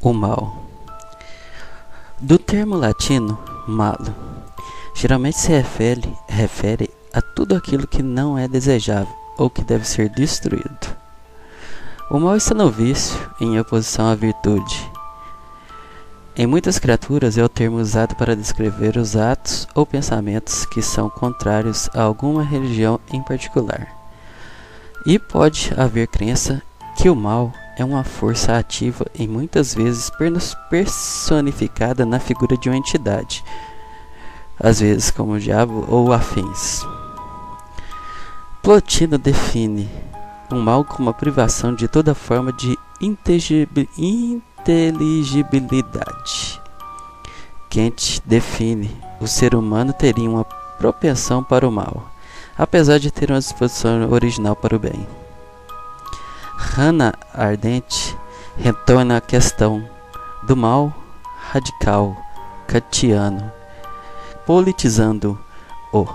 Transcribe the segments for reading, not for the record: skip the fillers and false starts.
O mal. Do termo latino malo, geralmente se refere a tudo aquilo que não é desejável ou que deve ser destruído. O mal está no vício, em oposição à virtude. Em muitas criaturas é o termo usado para descrever os atos ou pensamentos que são contrários a alguma religião em particular. E pode haver crença que o mal é uma força ativa e muitas vezes personificada na figura de uma entidade, às vezes como o diabo ou afins. Plotino define o mal como a privação de toda forma de inteligibilidade. Kant define o ser humano teria uma propensão para o mal, apesar de ter uma disposição original para o bem. Hannah Arendt retorna à questão do mal radical kantiano, politizando-o.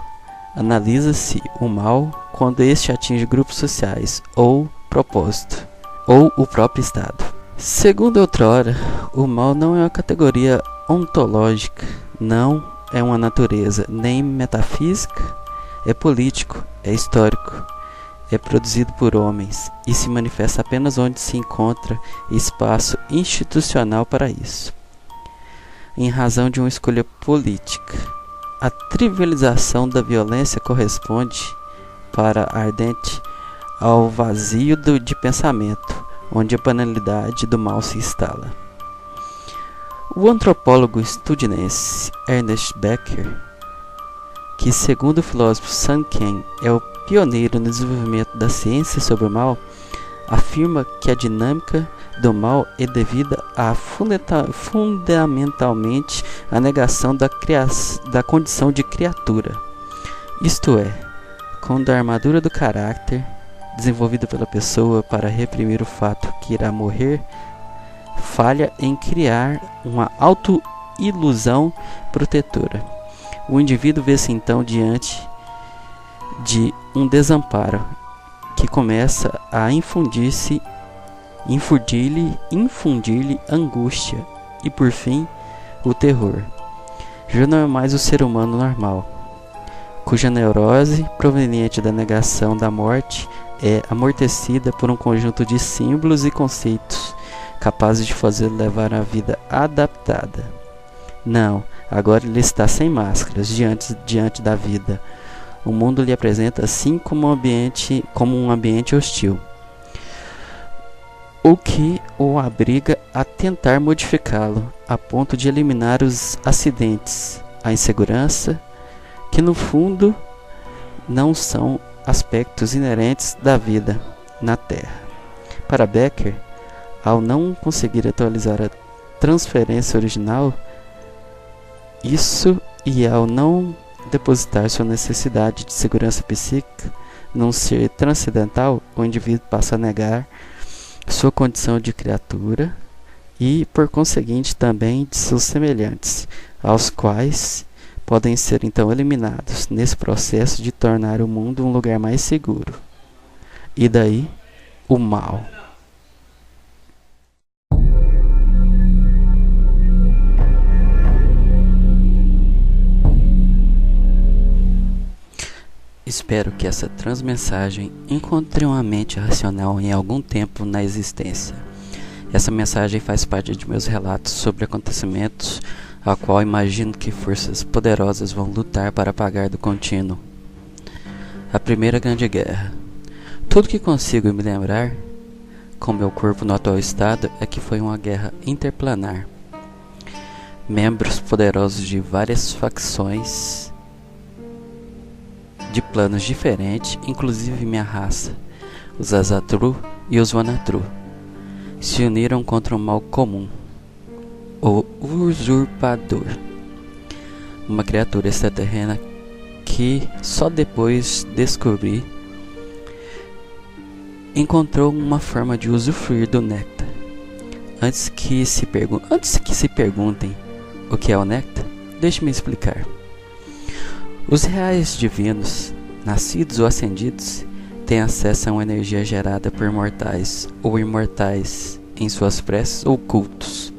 Analisa-se o mal quando este atinge grupos sociais ou propósito, ou o próprio Estado. Segundo outrora, o mal não é uma categoria ontológica, não é uma natureza, nem metafísica, é político, é histórico, é produzido por homens e se manifesta apenas onde se encontra espaço institucional para isso, em razão de uma escolha política. A trivialização da violência corresponde, para Arendt, ao vazio de pensamento, onde a banalidade do mal se instala. O antropólogo estadunidense Ernest Becker, que segundo o filósofo Sanken é o pioneiro no desenvolvimento da ciência sobre o mal, afirma que a dinâmica do mal é devida a fundamentalmente a negação da condição de criatura, isto é, quando a armadura do caráter, desenvolvida pela pessoa para reprimir o fato que irá morrer, falha em criar uma auto-ilusão protetora. O indivíduo vê-se então diante de um desamparo que começa a infundir-lhe angústia e, por fim, o terror. Já não é mais o ser humano normal, cuja neurose, proveniente da negação da morte, é amortecida por um conjunto de símbolos e conceitos capazes de fazê-lo levar uma vida adaptada. Não, agora ele está sem máscaras diante da vida. O mundo lhe apresenta assim como um ambiente hostil, o que o obriga a tentar modificá-lo, a ponto de eliminar os acidentes, a insegurança, que no fundo não são aspectos inerentes da vida na Terra. Para Becker, ao não conseguir atualizar a transferência original, isso e ao não depositar sua necessidade de segurança psíquica num ser transcendental, o indivíduo passa a negar sua condição de criatura e, por conseguinte, também de seus semelhantes, aos quais podem ser então eliminados nesse processo de tornar o mundo um lugar mais seguro. E daí, o mal. Espero que essa transmensagem encontre uma mente racional em algum tempo na existência. Essa mensagem faz parte de meus relatos sobre acontecimentos a qual imagino que forças poderosas vão lutar para apagar do contínuo. A Primeira Grande Guerra. Tudo que consigo me lembrar, com meu corpo no atual estado, é que foi uma guerra interplanar. Membros poderosos de várias facções de planos diferentes, inclusive minha raça, os Azatru e os Vanatru, se uniram contra um mal comum, o Usurpador, uma criatura extraterrena que só depois descobri encontrou uma forma de usufruir do néctar. Antes que se perguntem o que é o néctar, deixe-me explicar. Os reais divinos, nascidos ou ascendidos, têm acesso a uma energia gerada por mortais ou imortais em suas preces ou cultos.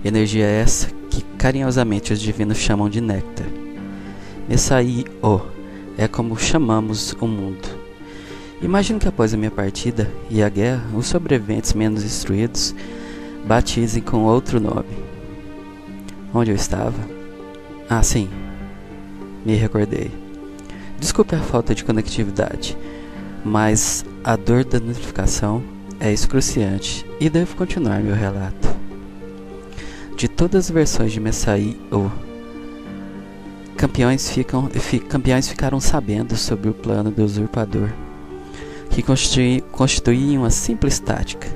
Energia essa que carinhosamente os divinos chamam de néctar. Messiah é como chamamos o mundo. Imagino que após a minha partida e a guerra, os sobreviventes menos instruídos batizem com outro nome. Onde eu estava? Ah, sim. Me recordei. Desculpe a falta de conectividade, mas a dor da notificação é excruciante e devo continuar meu relato. De todas as versões de Messiah, campeões ficaram sabendo sobre o plano do usurpador, que constituía uma simples tática,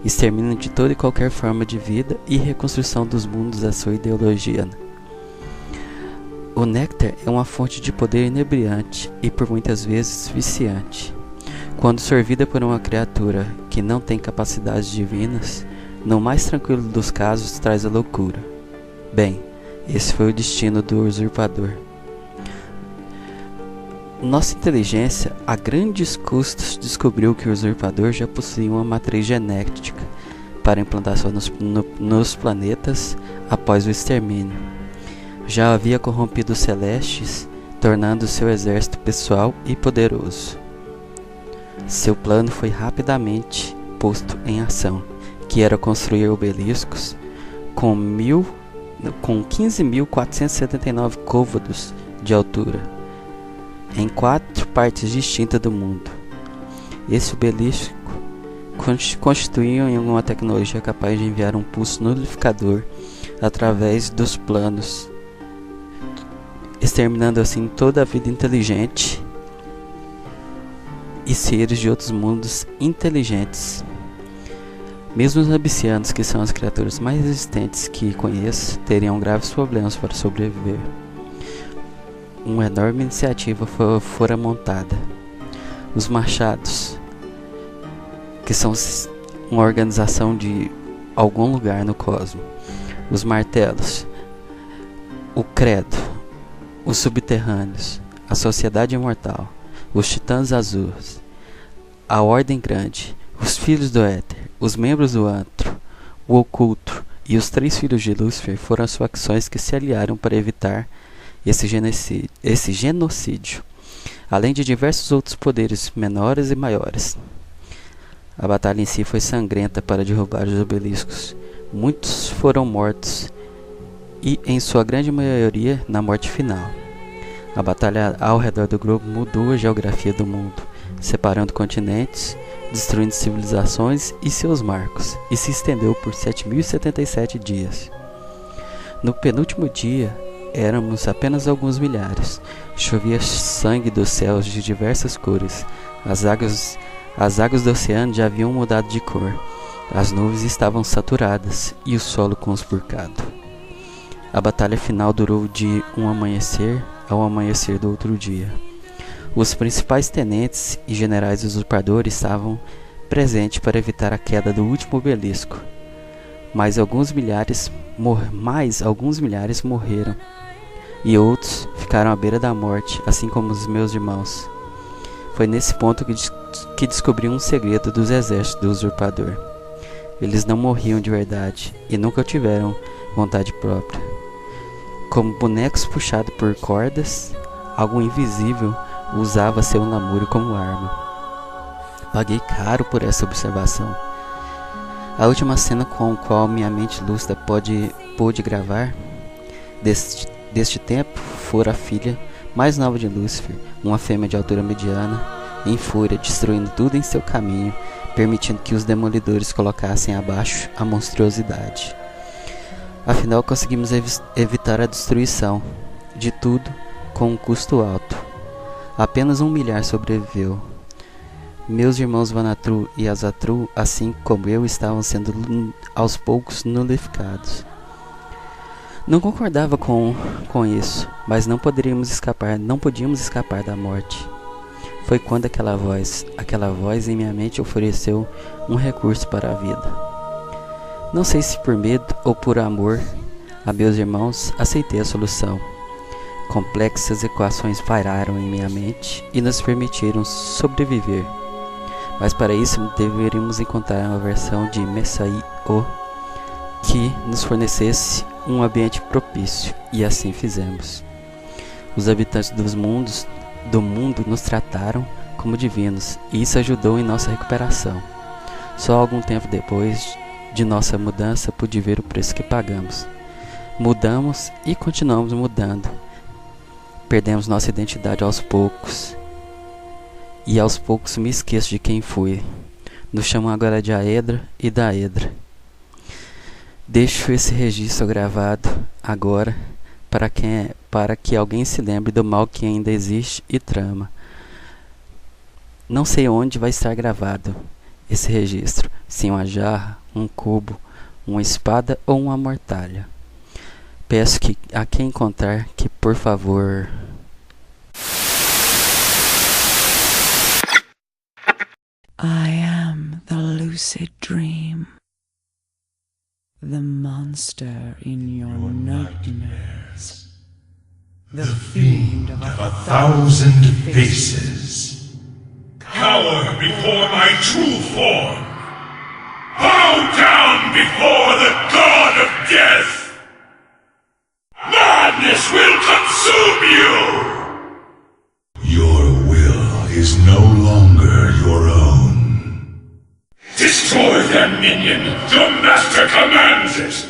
extermínio de toda e qualquer forma de vida e reconstrução dos mundos da sua ideologia. O néctar é uma fonte de poder inebriante e por muitas vezes viciante. Quando sorvida por uma criatura que não tem capacidades divinas, no mais tranquilo dos casos traz a loucura. Bem, esse foi o destino do usurpador. Nossa inteligência, a grandes custos, descobriu que o usurpador já possuía uma matriz genética para implantação nos planetas após o extermínio. Já havia corrompido os celestes, tornando seu exército pessoal e poderoso. Seu plano foi rapidamente posto em ação, que era construir obeliscos com 15.479 côvados de altura, em 4 partes distintas do mundo. Esse obelisco constituía uma tecnologia capaz de enviar um pulso nullificador através dos planos, exterminando assim toda a vida inteligente e seres de outros mundos inteligentes. Mesmo os abissíanos, que são as criaturas mais resistentes que conheço, teriam graves problemas para sobreviver. Uma enorme iniciativa fora montada. Os machados, que são uma organização de algum lugar no cosmos. Os martelos, o credo, os subterrâneos, a sociedade imortal, os titãs azuis, a ordem grande, os filhos do éter, os membros do antro, o oculto e os 3 filhos de Lúcifer foram as facções que se aliaram para evitar esse genocídio, além de diversos outros poderes menores e maiores. A batalha em si foi sangrenta para derrubar os obeliscos. Muitos foram mortos e, em sua grande maioria, na morte final. A batalha ao redor do globo mudou a geografia do mundo, separando continentes, destruindo civilizações e seus marcos, e se estendeu por 7.077 dias. No penúltimo dia, éramos apenas alguns milhares. Chovia sangue dos céus de diversas cores. As águas do oceano já haviam mudado de cor. As nuvens estavam saturadas e o solo conspurcado. A batalha final durou de um amanhecer ao amanhecer do outro dia. Os principais tenentes e generais usurpadores estavam presentes para evitar a queda do último obelisco, mas alguns milhares morreram e outros ficaram à beira da morte, assim como os meus irmãos. Foi nesse ponto que descobri um segredo dos exércitos do usurpador. Eles não morriam de verdade e nunca tiveram vontade própria. Como bonecos puxados por cordas, algo invisível usava seu namoro como arma. Paguei caro por essa observação. A última cena com a qual minha mente lúcida pôde gravar deste tempo fora a filha mais nova de Lúcifer, uma fêmea de altura mediana, em fúria, destruindo tudo em seu caminho, permitindo que os demolidores colocassem abaixo a monstruosidade. Afinal, conseguimos evitar a destruição de tudo com um custo alto. Apenas 1 milhar sobreviveu. Meus irmãos Vanatru e Azatru, assim como eu, estavam sendo aos poucos nulificados. Não concordava com isso, mas não podíamos escapar da morte. Foi quando aquela voz em minha mente ofereceu um recurso para a vida. Não sei se por medo ou por amor a meus irmãos, aceitei a solução. Complexas equações pairaram em minha mente e nos permitiram sobreviver. Mas para isso deveríamos encontrar uma versão de Messiah que nos fornecesse um ambiente propício, e assim fizemos. Os habitantes do mundo nos trataram como divinos, e isso ajudou em nossa recuperação. Só algum tempo depois de nossa mudança pude ver o preço que pagamos. Mudamos e continuamos mudando. Perdemos nossa identidade aos poucos, e aos poucos me esqueço de quem fui. Nos chamam agora de Aedra e Daedra. Deixo esse registro gravado agora para que alguém se lembre do mal que ainda existe e trama. Não sei onde vai estar gravado esse registro, se uma jarra, um cubo, uma espada ou uma mortalha. Peço que a quem encontrar que, por favor... I am the lucid dream, the monster in your nightmares, the fiend of a thousand faces. Cower before my true form! Bow down before the god of death! Madness will consume you! Your will is no longer your own. Destroy them, minion! The master commands it!